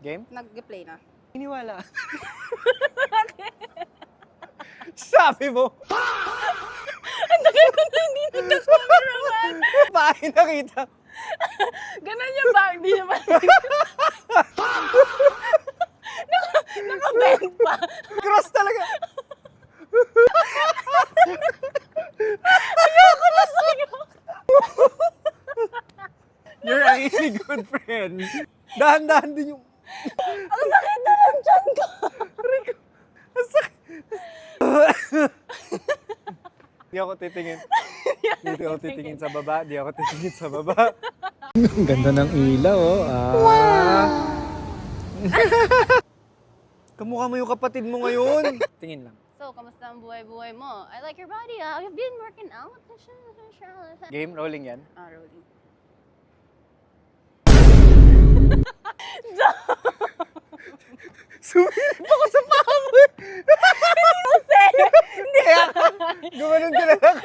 Game? Nag-play na. Iniwala. Sabi mo. Ang tagal ko na hindi nagka-cameraman. Paano nakita? Ganon yung bag. Di naman. Naka-bend pa. Cross talaga. Ayoko na sa'yo. You're a really good friend. Dahan-dahan din yung... Ang sakit na ng tiyan ko. Ang sakit. Di ako titingin. Di ako titingin sa baba. Di ako titingin sa baba. Ang ganda ng ilaw, oh. Wow! Kamukha mo yung kapatid mo ngayon. Tingin lang. So, kamusta ang buhay-buhay mo? I like your body. You've been working out. Game, rolling yan. Rolling. Sumilip ako sa paa mo. Jose! Hindi Kaya, gumanon ka na lang.